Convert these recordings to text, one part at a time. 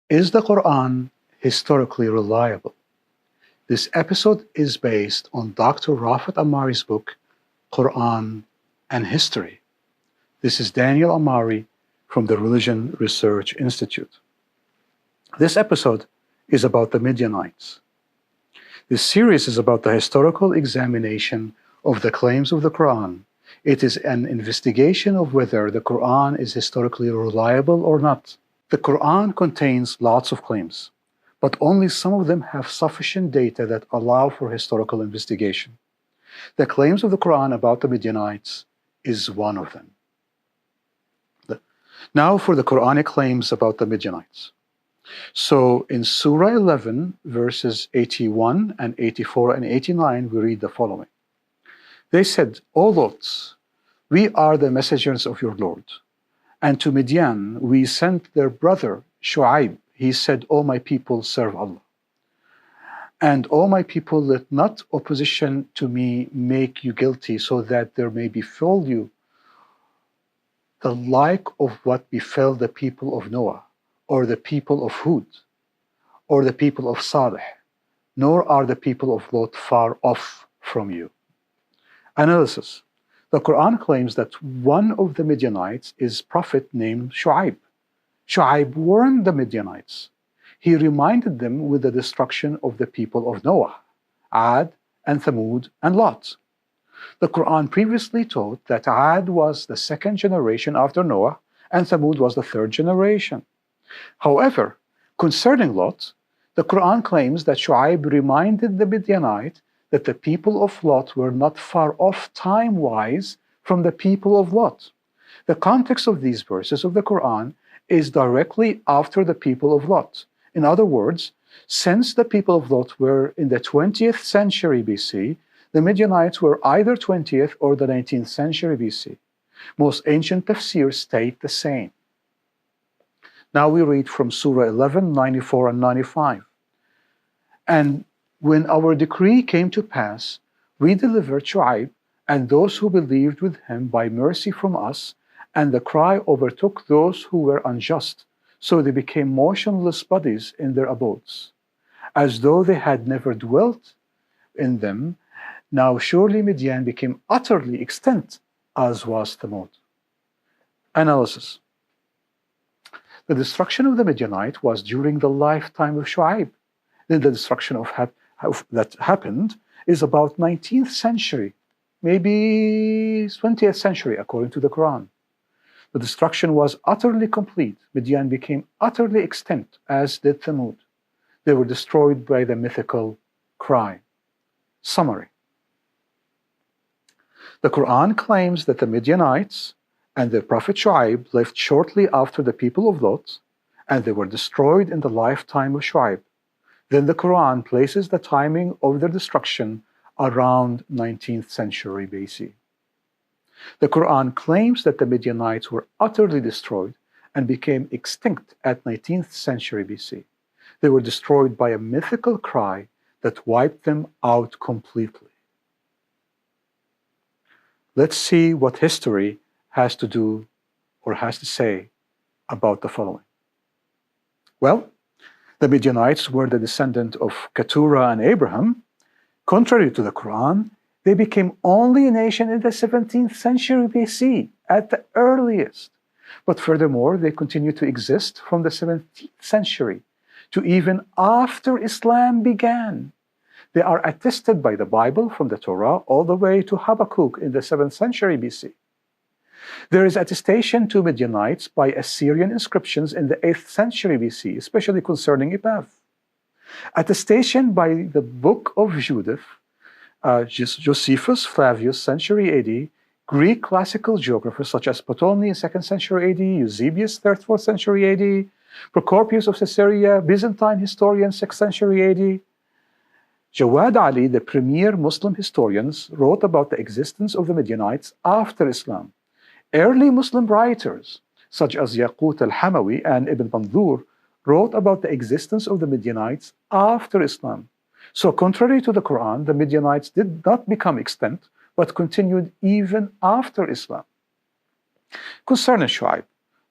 Is the Quran historically reliable? This episode is based on Dr. Rafat Amari's book, Quran and History. This is Daniel Amari from the Religion Research Institute. This episode is about the Midianites. This series is about the historical examination of the claims of the Quran. It is an investigation of whether the Quran is historically reliable or not. The Quran contains lots of claims, but only some of them have sufficient data that allow for historical investigation. The claims of the Quran about the Midianites is one of them. Now for the Quranic claims about the Midianites. So in Surah 11, verses 81 and 84 and 89, we read the following. They said, O Lot, we are the messengers of your Lord. And to Midian we sent their brother Shu'aib. He said, O my people, serve Allah. And O my people, let not opposition to me make you guilty, so that there may befall you the like of what befell the people of Noah, or the people of Hud, or the people of Salih, nor are the people of Lot far off from you. Analysis. The Quran claims that one of the Midianites is a prophet named Shu'aib. Shu'aib warned the Midianites. He reminded them with the destruction of the people of Noah, Ad and Thamud and Lot. The Quran previously taught that Ad was the second generation after Noah and Thamud was the third generation. However, concerning Lot, the Quran claims that Shu'aib reminded the Midianite that the people of Lot were not far off time-wise from the people of Lot. The context of these verses of the Quran is directly after the people of Lot. In other words, since the people of Lot were in the 20th century BC, the Midianites were either 20th or the 19th century BC. Most ancient tafsirs state the same. Now we read from Surah 11, 94 and 95. And when our decree came to pass, we delivered Shu'aib and those who believed with him by mercy from us, and the cry overtook those who were unjust, so they became motionless bodies in their abodes, as though they had never dwelt in them. Now surely Midian became utterly extinct, as was Thamud. Analysis. The destruction of the Midianite was during the lifetime of Shu'aib. Then the destruction that happened is about 19th century, maybe 20th century, according to the Quran. The destruction was utterly complete. Midian became utterly extinct, as did Thamud. They were destroyed by the mythical cry. Summary. The Quran claims that the Midianites and their prophet Shu'aib lived shortly after the people of Lot, and they were destroyed in the lifetime of Shu'aib. Then the Quran places the timing of their destruction around 19th century BC. The Quran claims that the Midianites were utterly destroyed and became extinct at 19th century BC. They were destroyed by a mythical cry that wiped them out completely. Let's see what history has to do or has to say about the following. Well, the Midianites were the descendant of Keturah and Abraham. Contrary to the Quran, they became only a nation in the 17th century BC at the earliest. But furthermore, they continued to exist from the 17th century to even after Islam began. They are attested by the Bible from the Torah all the way to Habakkuk in the 7th century BC. There is attestation to Midianites by Assyrian inscriptions in the 8th century BC, especially concerning Epath. Attestation by the Book of Judith, Josephus Flavius, century AD, Greek classical geographers such as Ptolemy in 2nd century AD, Eusebius, 3rd, 4th century AD, Procopius of Caesarea, Byzantine historian, 6th century AD. Jawad Ali, the premier Muslim historians, wrote about the existence of the Midianites after Islam. Early Muslim writers, such as Yaqut al-Hamawi and Ibn Mandur, wrote about the existence of the Midianites after Islam. So contrary to the Quran, the Midianites did not become extinct, but continued even after Islam. Concerning Shu'aib,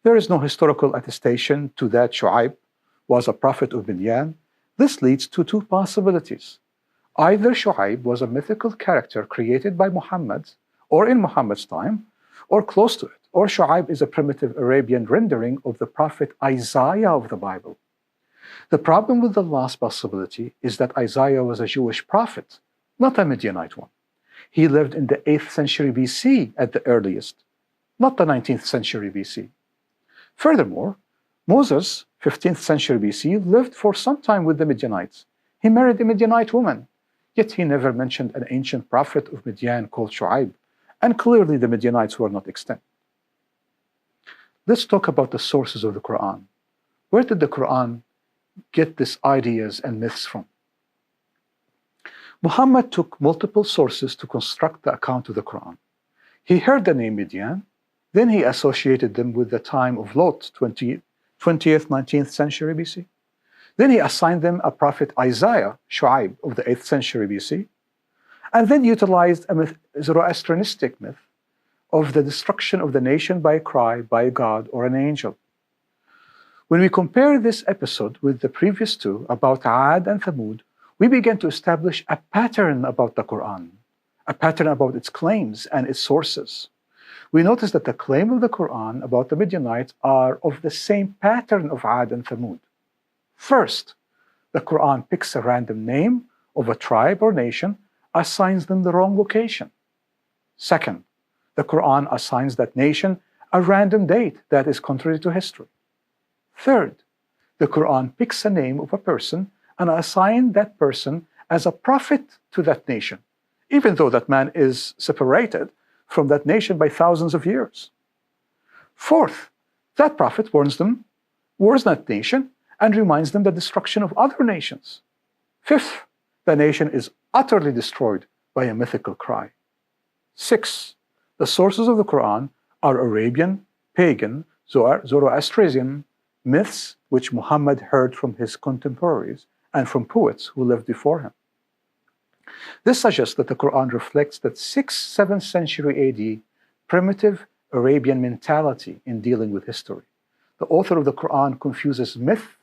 there is no historical attestation to that Shu'aib was a prophet of Midian. This leads to two possibilities. Either Shu'aib was a mythical character created by Muhammad, or in Muhammad's time, or close to it, or Shu'aib is a primitive Arabian rendering of the prophet Isaiah of the Bible. The problem with the last possibility is that Isaiah was a Jewish prophet, not a Midianite one. He lived in the 8th century BC at the earliest, not the 19th century BC. Furthermore, Moses, 15th century BC, lived for some time with the Midianites. He married a Midianite woman, yet he never mentioned an ancient prophet of Midian called Shu'aib, and clearly the Midianites were not extant. Let's talk about the sources of the Quran. Where did the Quran get these ideas and myths from? Muhammad took multiple sources to construct the account of the Quran. He heard the name Midian, then he associated them with the time of Lot, 20th, 19th century BC. Then he assigned them a prophet Isaiah, Shu'aib, of the 8th century BC, and then utilized a Zoroastrianistic myth of the destruction of the nation by a cry by God or an angel. When we compare this episode with the previous two about Ad and Thamud, we begin to establish a pattern about the Quran, a pattern about its claims and its sources. We notice that the claim of the Quran about the Midianites are of the same pattern of Ad and Thamud. First, the Quran picks a random name of a tribe or nation, assigns them the wrong location. Second, the Quran assigns that nation a random date that is contrary to history. Third, the Quran picks a name of a person and assigns that person as a prophet to that nation, even though that man is separated from that nation by thousands of years. Fourth, that prophet warns that nation and reminds them the destruction of other nations. Fifth, the nation is utterly destroyed by a mythical cry. Six, the sources of the Quran are Arabian, pagan, Zoroastrian myths which Muhammad heard from his contemporaries and from poets who lived before him. This suggests that the Quran reflects that 6th, 7th century AD primitive Arabian mentality in dealing with history. The author of the Quran confuses myth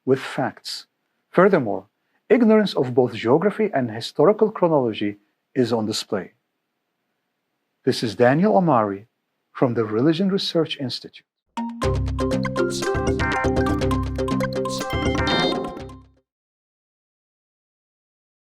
with facts. Furthermore, ignorance of both geography and historical chronology is on display. This is Daniel Amari from the Religion Research Institute.